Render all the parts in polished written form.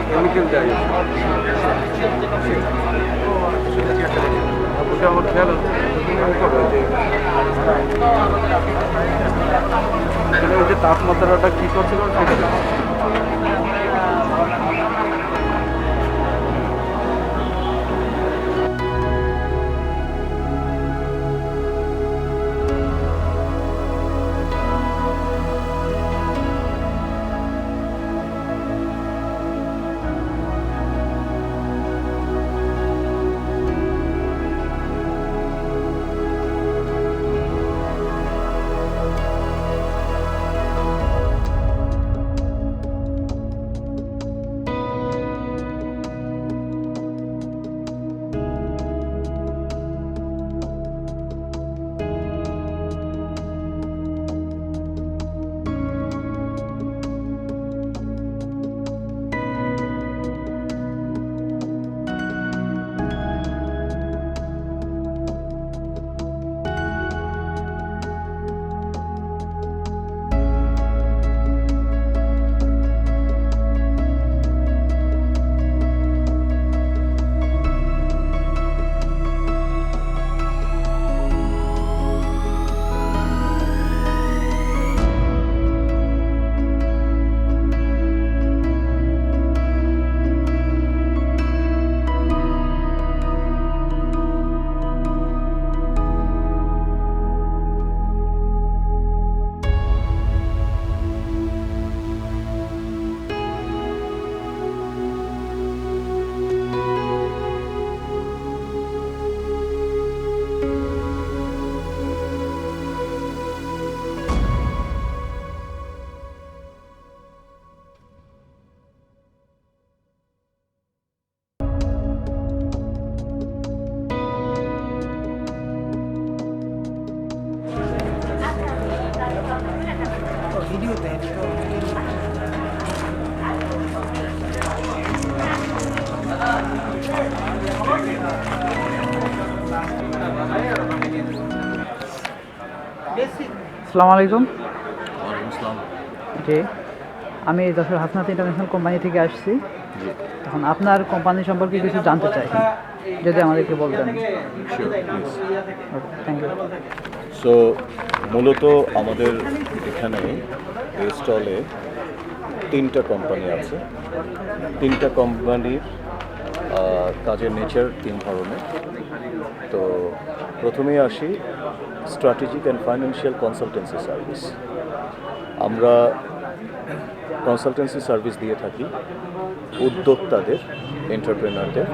Chemical দেয় আমার খেয়াল ওই যে তাপমাত্রাটা কী করছিল সেটা আসসালামু আলাইকুম। জি, আমি যশোর হাসনাত ইন্টারন্যাশনাল কোম্পানি থেকে আসছি। এখন আপনার কোম্পানি সম্পর্কে কিছু জানতে চাই, যদি আমাদেরকে বলতেন। Thank you. সো মূলত আমাদের এখানে এই স্টলে 3টা কোম্পানি আছে। 3টা কোম্পানির কাজের নেচার 3 ধরনের। তো প্রথমেই আসি strategic and financial consultancy service. আমরা কনসালটেন্সি সার্ভিস দিয়ে থাকি উদ্যোক্তাদের, এন্টারপ্রেনারদের।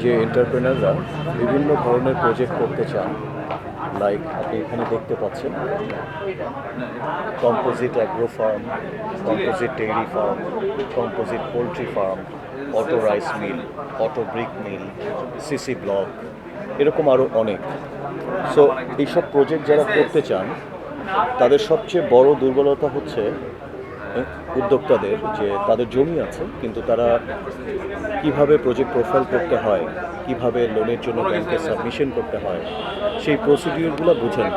যে এন্টারপ্রেনাররা বিভিন্ন ধরনের প্রজেক্ট করতে চান, লাইক আপনি এখানে দেখতে পাচ্ছেন composite agro farm, composite dairy farm, composite poultry farm, auto rice mill, auto brick mill, CC block, এরকম আরও অনেক। সো এইসব প্রজেক্ট যারা করতে চান তাদের সবচেয়ে বড় দুর্বলতা হচ্ছে উদ্যোক্তাদের, যে তাদের জমি আছে কিন্তু তারা কিভাবে প্রজেক্ট প্রোফাইল করতে হয়, কিভাবে লোনের জন্য ব্যাংকে সাবমিশন করতে হয়, সেই প্রসিডিউরগুলো বুঝেন।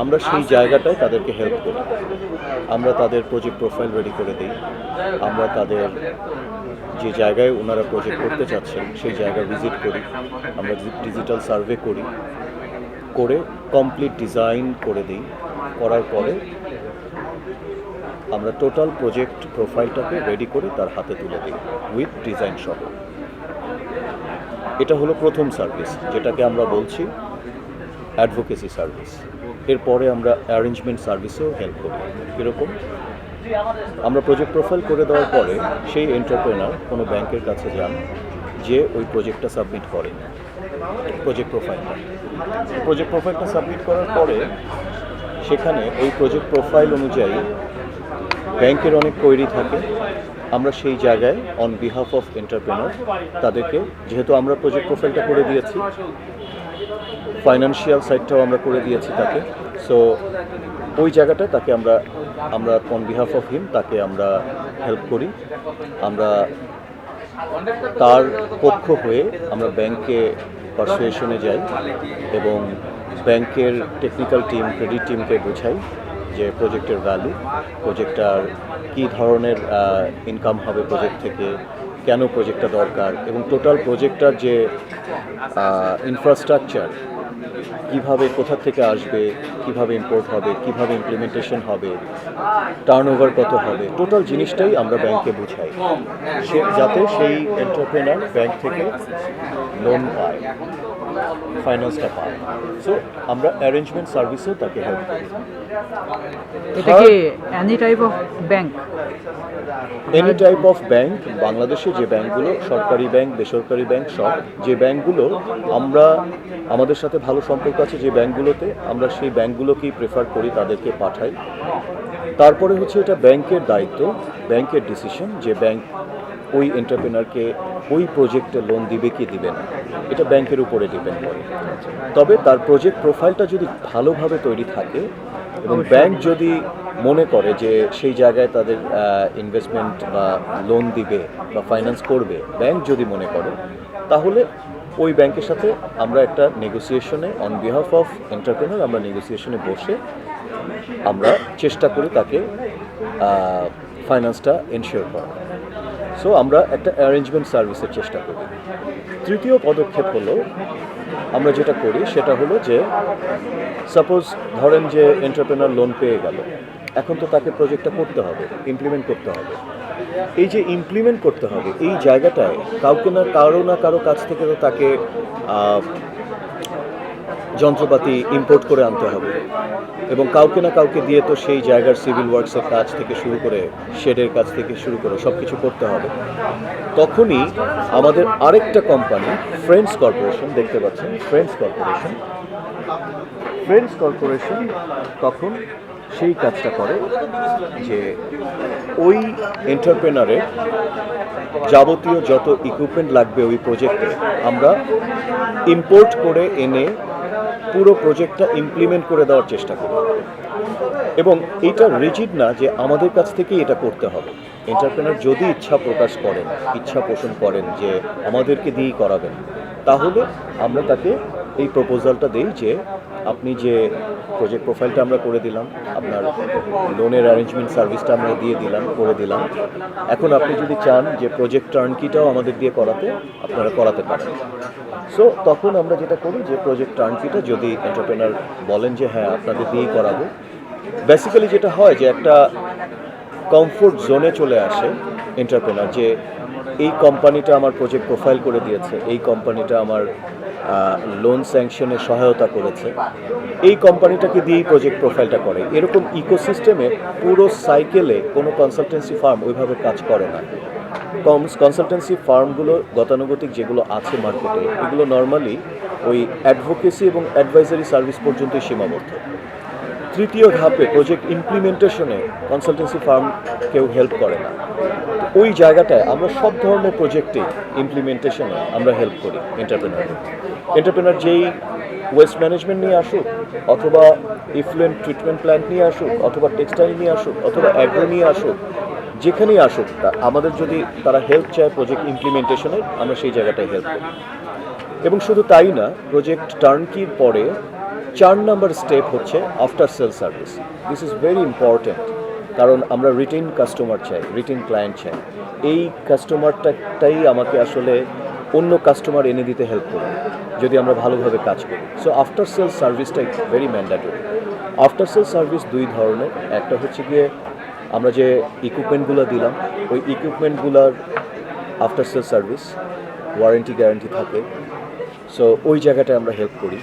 আমরা সেই জায়গাটায় তাদেরকে হেল্প করি। আমরা তাদের প্রজেক্ট প্রোফাইল রেডি করে দিই। আমরা তাদের যে জায়গায় ওনারা প্রজেক্ট করতে চাচ্ছেন সেই জায়গা ভিজিট করি। আমরা ডিজিটাল সার্ভে করি, করে কমপ্লিট ডিজাইন করে দিই। করার পরে আমরা টোটাল প্রজেক্ট প্রোফাইলটাকে রেডি করে তার হাতে তুলে দিই উইথ ডিজাইন সহ। এটা হলো প্রথম সার্ভিস, যেটাকে আমরা বলছি অ্যাডভোকেসি সার্ভিস। এরপরে আমরা অ্যারেঞ্জমেন্ট সার্ভিসেও হেল্প করি। কীরকম? আমরা প্রজেক্ট প্রোফাইল করে দেওয়ার পরে সেই এন্টারপ্রেনার কোনো ব্যাংকের কাছে যান, যে ওই প্রজেক্টটা সাবমিট করে প্রজেক্ট প্রোফাইলটা সাবমিট করার পরে সেখানে ওই প্রজেক্ট প্রোফাইল অনুযায়ী ব্যাংকের অনেক কোয়েরি থাকে। আমরা সেই জায়গায় অন বিহাফ অফ এন্টারপ্রেনার তাদেরকে, যেহেতু আমরা প্রজেক্ট প্রোফাইলটা করে দিয়েছি, ফাইন্যান্সিয়াল সাইডটাও আমরা করে দিয়েছি তাকে, সো ওই জায়গাটায় তাকে আমরা অন বিহাফ অফ হিম তাকে আমরা হেল্প করি। আমরা তার পক্ষ হয়ে আমরা ব্যাংকে পারসুয়েশনে যাই এবং ব্যাংকের টেকনিক্যাল টিম, ক্রেডিট টিমকে বোঝাই যে প্রজেক্টের ভ্যালু, প্রজেক্টটার কী ধরনের ইনকাম হবে প্রজেক্ট থেকে, কেন প্রজেক্টটা দরকার এবং টোটাল প্রজেক্টটার যে ইনফ্রাস্ট্রাকচার কিভাবে, কোথা থেকে আসবে, কিভাবে ইম্পোর্ট হবে, কিভাবে ইমপ্লিমেন্টেশন হবে, টার্নওভার কত হবে, টোটাল জিনিসটাই আমরা ব্যাংকে বুঝাই যাতে সেই এন্টারপ্রেনার ব্যাংক থেকে লোন পায়, ফাইন্যান্সটা পায়। সো আমরা অ্যারেঞ্জমেন্ট সার্ভিসেও তাকে হেল্প করি। এটা কি any type of bank? Any type of bank, বাংলাদেশে যে ব্যাংকগুলো সরকারি ব্যাংক, বেসরকারি ব্যাংক, সব যে ব্যাংকগুলো আমরা আমাদের সাথে ভালো সম্পর্ক আছে যে ব্যাংকগুলোতে, আমরা সেই ব্যাংকগুলোকেই প্রেফার করি, তাদেরকে পাঠাই। তারপরে হচ্ছে এটা ব্যাংকের দায়িত্ব, ব্যাংকের ডিসিশন যে ব্যাংক ওই এন্টারপ্রেনারকে ওই প্রজেক্টে লোন দিবে কি দিবে না, এটা ব্যাংকের উপরে ডিপেন্ড করে। তবে তার প্রজেক্ট প্রোফাইলটা যদি ভালোভাবে তৈরি থাকে এবং ব্যাংক যদি মনে করে যে সেই জায়গায় তাদের ইনভেস্টমেন্ট বা লোন দিবে বা ফাইন্যান্স করবে, ব্যাংক যদি মনে করে, তাহলে ওই ব্যাংকের সাথে আমরা একটা নেগোসিয়েশনে অন বিহাফ অফ এন্টারপ্রেনার আমরা নেগোসিয়েশনে বসে আমরা চেষ্টা করি তাকে ফাইন্যান্সটা এনশিওর করা। সো আমরা একটা অ্যারেঞ্জমেন্ট সার্ভিসের চেষ্টা করি। তৃতীয় পদক্ষেপ হলো আমরা যেটা করি সেটা হলো যে সাপোজ ধরেন যে এন্টারপ্রেনার লোন পেয়ে গেল, এখন তো তাকে প্রজেক্টটা করতে হবে, ইমপ্লিমেন্ট করতে হবে। এই যে ইমপ্লিমেন্ট করতে হবে এই জায়গাটায় কারো না কারো কাছ থেকে তো তাকে যন্ত্রপাতি ইম্পোর্ট করে আনতে হবে এবং কাউকে না কাউকে দিয়ে তো সেই জায়গার সিভিল ওয়ার্কসের কাজ থেকে শুরু করে শেডের কাজ থেকে শুরু করে সব কিছু করতে হবে। তখনই আমাদের আরেকটা কোম্পানি ফ্রেন্ডস কর্পোরেশন, দেখতে পাচ্ছেন ফ্রেন্ডস কর্পোরেশন তখন সেই কাজটা করে যে ওই এন্টারপ্রেনারের যাবতীয় যত ইকুইপমেন্ট লাগবে ওই প্রজেক্টে আমরা ইম্পোর্ট করে এনে পুরো প্রজেক্টটা ইমপ্লিমেন্ট করে দেওয়ার চেষ্টা করি। এবং এটা রিজিড না যে আমাদের কাছ থেকেই এটা করতে হবে। এন্টারপ্রেনার যদি ইচ্ছা পোষণ করেন যে আমাদেরকে দিয়েই করাবেন, তাহলে আমরা তাকে এই প্রপোজালটা দিই যে আপনি যে প্রজেক্ট প্রোফাইলটা আমরা করে দিলাম, আপনার লোনের অ্যারেঞ্জমেন্ট সার্ভিসটা আমরা করে দিলাম, এখন আপনি যদি চান যে প্রজেক্ট টার্নকিটাও আমাদের দিয়ে করাতে, আপনারা করাতে পারেন। সো তখন আমরা যেটা করি যে প্রজেক্ট টার্নকিটা যদি এন্টারপ্রেনার বলেন যে হ্যাঁ আপনাদের দিয়েই করাবো, বেসিক্যালি যেটা হয় যে একটা কমফোর্ট জোনে চলে আসে এন্টারপ্রেনার যে এই কোম্পানিটা আমার প্রজেক্ট প্রোফাইল করে দিয়েছে, এই কোম্পানিটা আমার লোন স্যাংশনে সহায়তা করেছে, এই কোম্পানিটাকে দিয়েই প্রজেক্ট প্রোফাইলটা করে। এরকম ইকোসিস্টেমে পুরো সাইকেলে কোনো কনসালটেন্সি ফার্ম ওইভাবে কাজ করে না। কনসালটেন্সি ফার্মগুলো গতানুগতিক যেগুলো আছে মার্কেটে, এগুলো নর্মালি ওই অ্যাডভোকেসি এবং অ্যাডভাইজারি সার্ভিস পর্যন্তই সীমাবদ্ধ। তৃতীয় ধাপে প্রজেক্ট ইমপ্লিমেন্টেশনে কনসালটেন্সি ফার্ম কেউ হেল্প করে না। ওই জায়গাটায় আমরা সব ধরনের প্রজেক্টে ইমপ্লিমেন্টেশনে আমরা হেল্প করি এন্টারপ্রেনার যেই ওয়েস্ট ম্যানেজমেন্ট নিয়ে আসুক, অথবা ইফ্লুয়েন্ট ট্রিটমেন্ট প্ল্যান্ট নিয়ে আসুক, অথবা টেক্সটাইল নিয়ে আসুক, অথবা অ্যাগ্রো নিয়ে আসুক, যেখানেই আসুক, আমাদের যদি তারা হেল্প চায় প্রজেক্ট ইমপ্লিমেন্টেশনের, আমরা সেই জায়গাটায় হেল্প করি। এবং শুধু তাই না, প্রজেক্ট টার্নকির পরে 4 নম্বর স্টেপ হচ্ছে after sale service. This is very important, কারণ আমরা রিটেন কাস্টমার চাই, রিটেন ক্লায়েন্ট চাই। এই কাস্টমারটাই আমাকে আসলে অন্য কাস্টমার এনে দিতে হেল্প করবে যদি আমরা ভালোভাবে কাজ করি। সো আফটার সেল সার্ভিসটা very mandatory. After sale service দুই ধরনের, একটা হচ্ছে গিয়ে আমরা যে ইকুইপমেন্টগুলো দিলাম ওই ইকুইপমেন্টগুলোর after sale service, warranty guarantee থাকে, সো ওই জায়গাটায় আমরা হেল্প করি।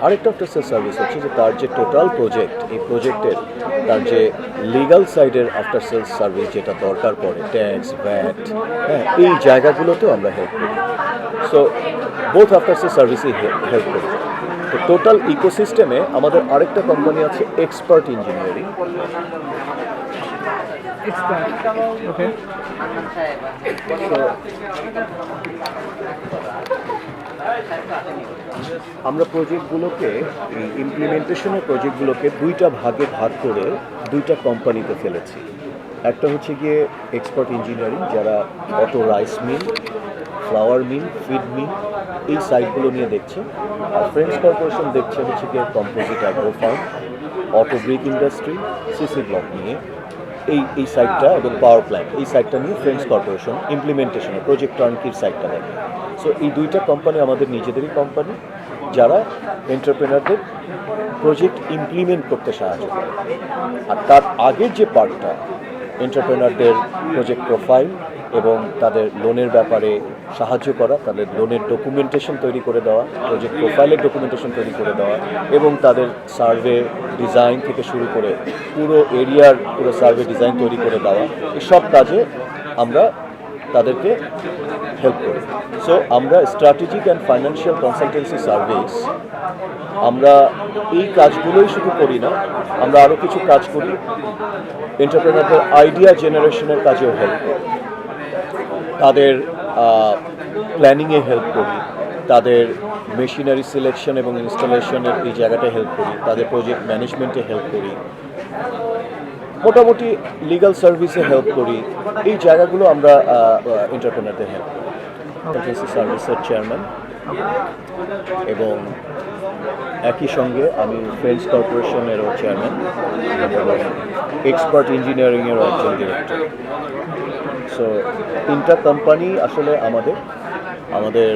আরেকটা আফটার সেল সার্ভিস হচ্ছে যে তার যে টোটাল প্রজেক্ট, এই প্রজেক্টের তার যে লিগাল সাইডের আফটার সেল সার্ভিস যেটা দরকার পড়ে, ট্যাক্স, ভ্যাট, হ্যাঁ, এই জায়গাগুলোতেও আমরা হেল্প করি। সো বোথ আফটার সেল সার্ভিসই হেল্প করি। তো টোটাল ইকোসিস্টেমে আমাদের আরেকটা কোম্পানি আছে এক্সপার্ট ইঞ্জিনিয়ারিং। ওকে, আমরা প্রজেক্টগুলোকে, এই ইমপ্লিমেন্টেশনের প্রজেক্টগুলোকে দুইটা ভাগে ভাগ করে দুইটা কোম্পানিতে ফেলেছি। একটা হচ্ছে গিয়ে এক্সপার্ট ইঞ্জিনিয়ারিং, যারা auto rice mill, flour mill, feed mill এই সাইটগুলো নিয়ে দেখছে। আর ফ্রেন্ডস কর্পোরেশন দেখছে হচ্ছে গিয়ে composite agro farm, auto brick industry, CC block নিয়ে এই সাইটটা এবং পাওয়ার প্ল্যান্ট এই সাইটটা নিয়ে ফ্রেন্ডস কর্পোরেশন ইমপ্লিমেন্টেশনের প্রজেক্ট টার্নকির সাইটটা দেখে। সো এই দুইটা কোম্পানি আমাদের নিজেদেরই কোম্পানি, যারা এন্টারপ্রেনারদের প্রজেক্ট ইমপ্লিমেন্ট করতে সাহায্য করে। আর তার আগের যে পার্টটা, এন্টারপ্রেনারদের প্রজেক্ট প্রোফাইল এবং তাদের লোনের ব্যাপারে সাহায্য করা, তাদের লোনের ডকুমেন্টেশন তৈরি করে দেওয়া, প্রজেক্ট প্রোফাইলের ডকুমেন্টেশন তৈরি করে দেওয়া এবং তাদের সার্ভে ডিজাইন থেকে শুরু করে পুরো এরিয়ার পুরো সার্ভে ডিজাইন তৈরি করে দেওয়া, এসব কাজে আমরা তাদেরকে হেল্প করি। সো আমরা strategic and financial consultancy service, আমরা এই কাজগুলোই শুধু করি না, আমরা আরও কিছু কাজ করি। এন্টারপ্রেনারদের আইডিয়া জেনারেশনের কাজেও হেল্প করি, তাদের প্ল্যানিংয়ে হেল্প করি, তাদের মেশিনারি সিলেকশন এবং ইনস্টলেশনের এই জায়গাটায় হেল্প করি, তাদের প্রজেক্ট ম্যানেজমেন্টে হেল্প করি, মোটামুটি লিগ্যাল সার্ভিসে হেল্প করি। এই জায়গাগুলো আমরা এন্টারপ্রেনারদের হেল্প করি। কনসালটেন্সি সার্ভিসের চেয়ারম্যান এবং একই সঙ্গে আমি ফ্রেন্ডস কর্পোরেশনেরও চেয়ারম্যান এবং এক্সপার্ট ইঞ্জিনিয়ারিংয়েরও একজন ডিরেক্টর। সো তিনটা কোম্পানি আসলে আমাদের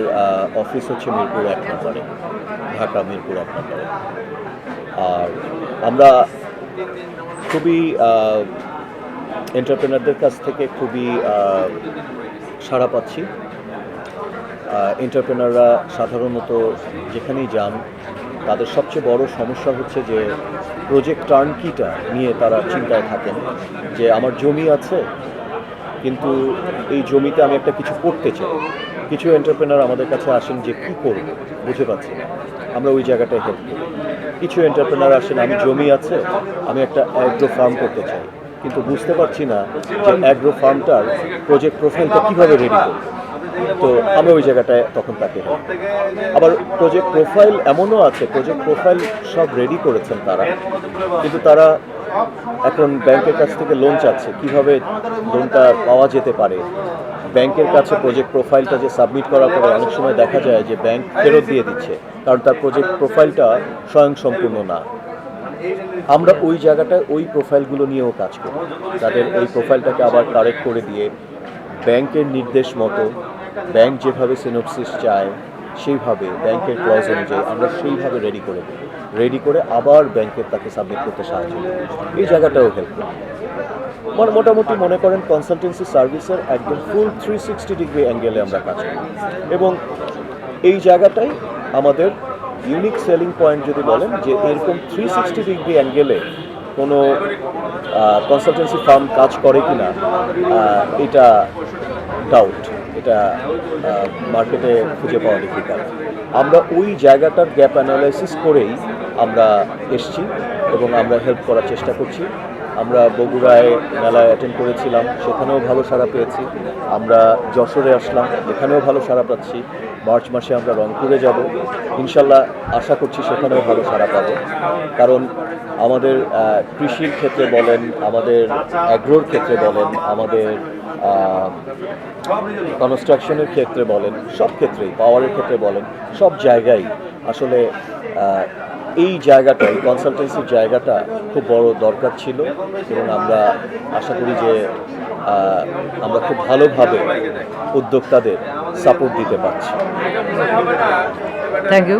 অফিস হচ্ছে মিরপুর 1 নম্বরে, ঢাকা মিরপুর 1 নম্বরে। আর আমরা খুবই এন্টারপ্রেনারদের কাছ থেকে খুবই সাড়া পাচ্ছি। এন্টারপ্রেনাররা সাধারণত যেখানেই যান, তাদের সবচেয়ে বড় সমস্যা হচ্ছে যে প্রজেক্ট টার্নকিটা নিয়ে তারা চিন্তায় থাকেন যে আমার জমি আছে, কিন্তু এই জমিতে আমি একটা কিছু করতে চাই। কিছু এন্টারপ্রেনার আমাদের কাছে আসেন যে কী করব বুঝে পাচ্ছি না, আমরা ওই জায়গাটায় হেল্প করি। কিছু এন্টারপ্রেনার আসেন, আমি জমি আছে, আমি একটা অ্যাগ্রো ফার্ম করতে চাই, কিন্তু বুঝতে পারছি না যে অ্যাগ্রো ফার্মটার প্রজেক্ট প্রোফাইলটা কীভাবে রেডি করব। তো আমরা ওই জায়গাটায় তখন তাকে হেল্প করি। আবার প্রজেক্ট প্রোফাইল এমনও আছে, প্রজেক্ট প্রোফাইল সব রেডি করেছেন তারা, কিন্তু তারা এখন ব্যাংকের কাছ থেকে লোন চাচ্ছে, কিভাবে লোনটা পাওয়া যেতে পারে। ব্যাংকের কাছে প্রজেক্ট প্রোফাইলটা যে সাবমিট করার পরে অনেক সময় দেখা যায় যে ব্যাংক ফেরত দিয়ে দিচ্ছে, কারণ তার প্রজেক্ট প্রোফাইলটা স্বয়ংসম্পূর্ণ না। আমরা ওই জায়গাটায় ওই প্রোফাইলগুলো নিয়েও কাজ করি, তাদের এই প্রোফাইলটাকে আবার কারেক্ট করে দিয়ে ব্যাংকের নির্দেশ মতো, ব্যাংক যেভাবে সিনোপসিস চায় সেইভাবে, ব্যাংকের ক্লজ অনুযায়ী আমরা সেইভাবে রেডি করে আবার ব্যাংকের তাকে সাবমিট করতে সাহায্য করি। এই জায়গাটাও হেল্প করি। মোটামুটি মনে করেন কনসালটেন্সি সার্ভিসের একদম ফুল 360 ডিগ্রি অ্যাঙ্গেলে আমরা কাজ করি। এবং এই জায়গাটাই আমাদের ইউনিক সেলিং পয়েন্ট যদি বলেন, যে এরকম 360 ডিগ্রি অ্যাঙ্গেলে কোনো কনসালটেন্সি ফার্ম কাজ করে কি না, এটা ডাউট, এটা মার্কেটে খুঁজে পাওয়া ডিফিকাল্ট। আমরা ওই জায়গাটার গ্যাপ অ্যানালাইসিস করেই আমরা এসছি এবং আমরা হেল্প করার চেষ্টা করছি। আমরা বগুড়ায় মেলায় অ্যাটেন্ড করেছিলাম, সেখানেও ভালো সাড়া পেয়েছি। আমরা যশোরে আসলাম, এখানেও ভালো সাড়া পাচ্ছি। মার্চ মাসে আমরা রংপুরে যাব, ইনশাল্লাহ আশা করছি সেখানেও ভালো সাড়া পাবো। কারণ আমাদের কৃষির ক্ষেত্রে বলেন, আমাদের অ্যাগ্রোর ক্ষেত্রে বলেন, আমাদের কনস্ট্রাকশনের ক্ষেত্রে বলেন, সব ক্ষেত্রেই, পাওয়ারের ক্ষেত্রে বলেন, সব জায়গায় আসলে এই জায়গাটা, এই কনসালটেন্সির জায়গাটা খুব বড় দরকার ছিল। এবং আমরা আশা করি যে আমরা খুব ভালোভাবে উদ্যোক্তাদের সাপোর্ট দিতে পারছি। Thank you.